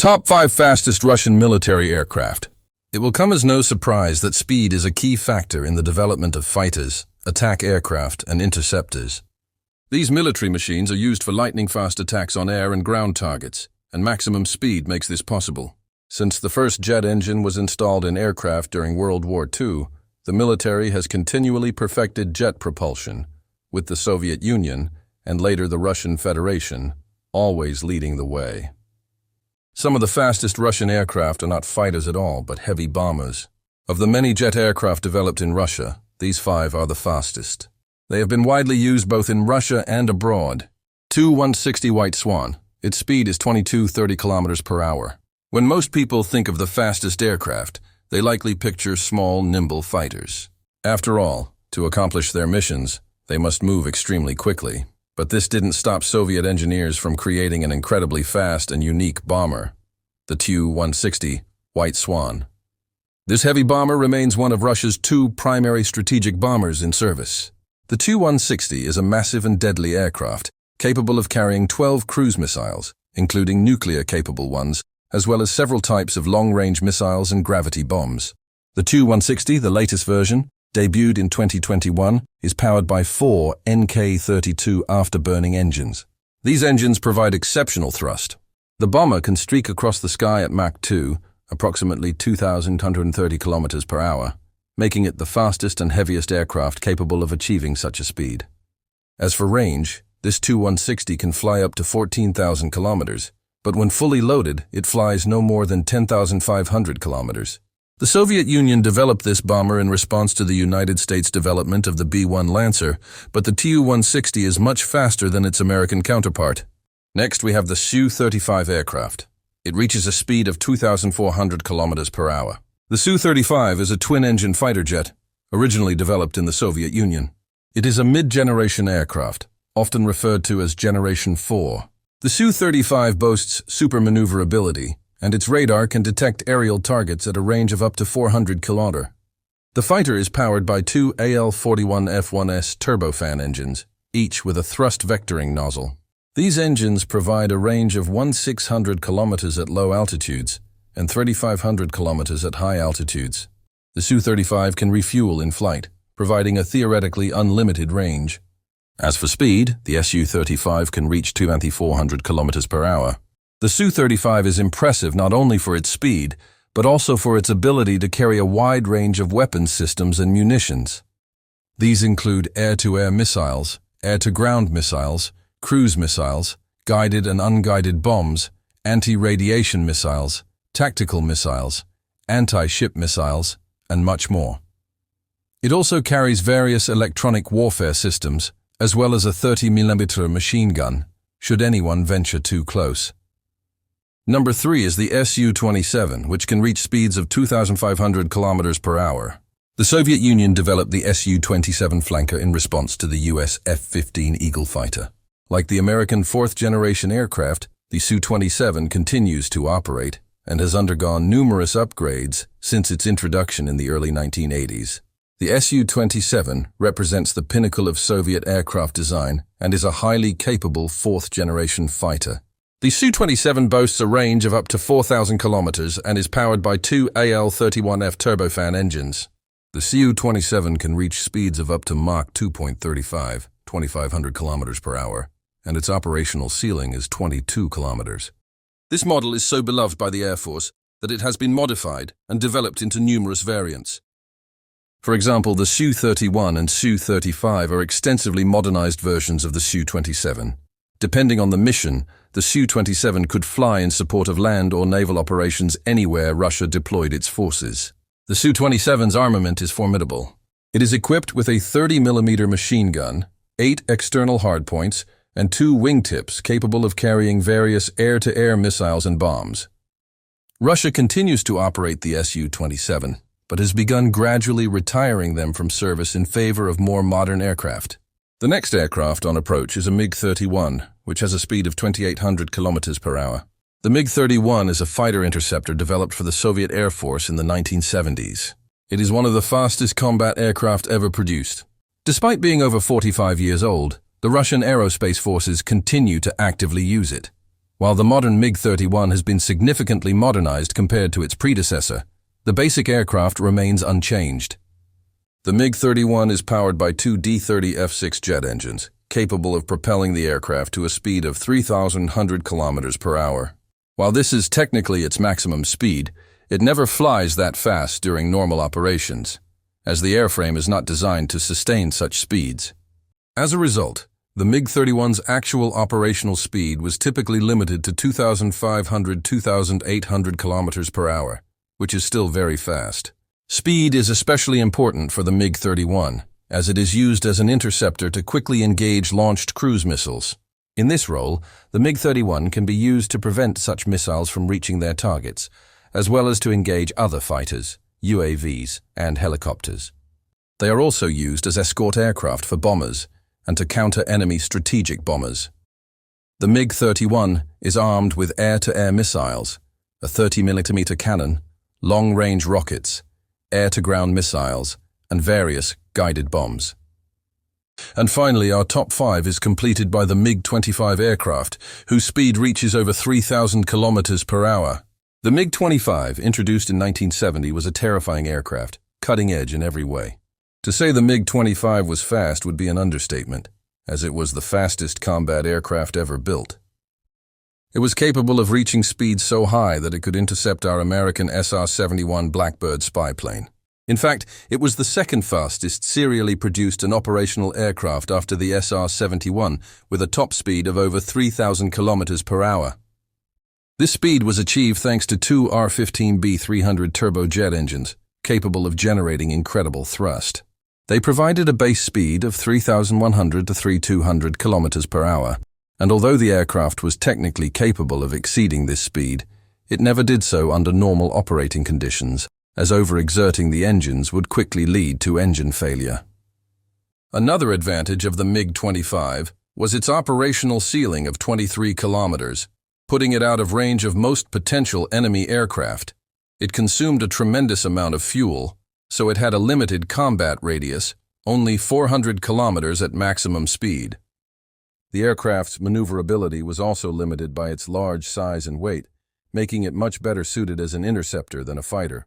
Top 5 fastest Russian military aircraft. It will come as no surprise that speed is a key factor in the development of fighters, attack aircraft, and interceptors. These military machines are used for lightning-fast attacks on air and ground targets, and maximum speed makes this possible. Since the first jet engine was installed in aircraft during World War II, the military has continually perfected jet propulsion, with the Soviet Union, and later the Russian Federation, always leading the way. Some of the fastest Russian aircraft are not fighters at all, but heavy bombers. Of the many jet aircraft developed in Russia, these 5 are the fastest. They have been widely used both in Russia and abroad. Tu-160 White Swan. Its speed is 22-30 km per hour. When most people think of the fastest aircraft, they likely picture small, nimble fighters. After all, to accomplish their missions, they must move extremely quickly. But this didn't stop Soviet engineers from creating an incredibly fast and unique bomber, the Tu-160 White Swan. This heavy bomber remains one of Russia's 2 primary strategic bombers in service. The Tu-160 is a massive and deadly aircraft, capable of carrying 12 cruise missiles, including nuclear-capable ones, as well as several types of long-range missiles and gravity bombs. The Tu-160, the latest version, debuted in 2021, is powered by 4 NK-32 afterburning engines. These engines provide exceptional thrust. The bomber can streak across the sky at Mach 2, approximately 2,130 km per hour, making it the fastest and heaviest aircraft capable of achieving such a speed. As for range, this Tu-160 can fly up to 14,000 kilometers, but when fully loaded, it flies no more than 10,500 kilometers. The Soviet Union developed this bomber in response to the United States' development of the B-1 Lancer, but the Tu-160 is much faster than its American counterpart. Next, we have the Su-35 aircraft. It reaches a speed of 2,400 kilometers per hour. The Su-35 is a twin-engine fighter jet, originally developed in the Soviet Union. It is a mid-generation aircraft, often referred to as Generation 4. The Su-35 boasts super maneuverability, and its radar can detect aerial targets at a range of up to 400 km. The fighter is powered by 2 AL-41F1S turbofan engines, each with a thrust vectoring nozzle. These engines provide a range of 1,600 km at low altitudes and 3,500 km at high altitudes. The Su-35 can refuel in flight, providing a theoretically unlimited range. As for speed, the Su-35 can reach 2,400 km per hour. The Su-35 is impressive not only for its speed, but also for its ability to carry a wide range of weapons systems and munitions. These include air-to-air missiles, air-to-ground missiles, cruise missiles, guided and unguided bombs, anti-radiation missiles, tactical missiles, anti-ship missiles, and much more. It also carries various electronic warfare systems, as well as a 30mm machine gun, should anyone venture too close. Number 3 is the Su-27, which can reach speeds of 2,500 km per hour. The Soviet Union developed the Su-27 flanker in response to the US F-15 Eagle fighter. Like the American 4th-generation aircraft, the Su-27 continues to operate and has undergone numerous upgrades since its introduction in the early 1980s. The Su-27 represents the pinnacle of Soviet aircraft design and is a highly capable 4th-generation fighter. The Su-27 boasts a range of up to 4,000 kilometers and is powered by 2 AL-31F turbofan engines. The Su-27 can reach speeds of up to Mach 2.35, 2,500 kilometers per hour, and its operational ceiling is 22 kilometers. This model is so beloved by the Air Force that it has been modified and developed into numerous variants. For example, the Su-31 and Su-35 are extensively modernized versions of the Su-27. Depending on the mission, the Su-27 could fly in support of land or naval operations anywhere Russia deployed its forces. The Su-27's armament is formidable. It is equipped with a 30mm machine gun, 8 external hardpoints, and 2 wingtips capable of carrying various air-to-air missiles and bombs. Russia continues to operate the Su-27, but has begun gradually retiring them from service in favor of more modern aircraft. The next aircraft on approach is a MiG-31, which has a speed of 2,800 kilometers per hour. The MiG-31 is a fighter interceptor developed for the Soviet Air Force in the 1970s. It is one of the fastest combat aircraft ever produced. Despite being over 45 years old, the Russian aerospace forces continue to actively use it. While the modern MiG-31 has been significantly modernized compared to its predecessor, the basic aircraft remains unchanged. The MiG-31 is powered by two D-30 F6 jet engines, capable of propelling the aircraft to a speed of 3,100 kilometers per hour. While this is technically its maximum speed, it never flies that fast during normal operations, as the airframe is not designed to sustain such speeds. As a result, the MiG-31's actual operational speed was typically limited to 2,500–2,800 kilometers per hour, which is still very fast. Speed is especially important for the MiG-31, as it is used as an interceptor to quickly engage launched cruise missiles. In this role, the MiG-31 can be used to prevent such missiles from reaching their targets, as well as to engage other fighters, UAVs, and helicopters. They are also used as escort aircraft for bombers and to counter enemy strategic bombers. The MiG-31 is armed with air-to-air missiles, a 30mm cannon, long-range rockets, air-to-ground missiles, and various guided bombs. And finally, our top 5 is completed by the MiG-25 aircraft, whose speed reaches over 3,000 kilometers per hour. The MiG-25, introduced in 1970, was a terrifying aircraft, cutting edge in every way. To say the MiG-25 was fast would be an understatement, as it was the fastest combat aircraft ever built. It was capable of reaching speeds so high that it could intercept our American SR-71 Blackbird spy plane. In fact, it was the second fastest serially produced and operational aircraft after the SR-71, with a top speed of over 3,000 kilometers per hour. This speed was achieved thanks to two R-15B-300 turbojet engines, capable of generating incredible thrust. They provided a base speed of 3,100 to 3,200 kilometers per hour, and although the aircraft was technically capable of exceeding this speed, it never did so under normal operating conditions, as overexerting the engines would quickly lead to engine failure. Another advantage of the MiG-25 was its operational ceiling of 23 kilometers, putting it out of range of most potential enemy aircraft. It consumed a tremendous amount of fuel, so it had a limited combat radius, only 400 kilometers at maximum speed. The aircraft's maneuverability was also limited by its large size and weight, making it much better suited as an interceptor than a fighter.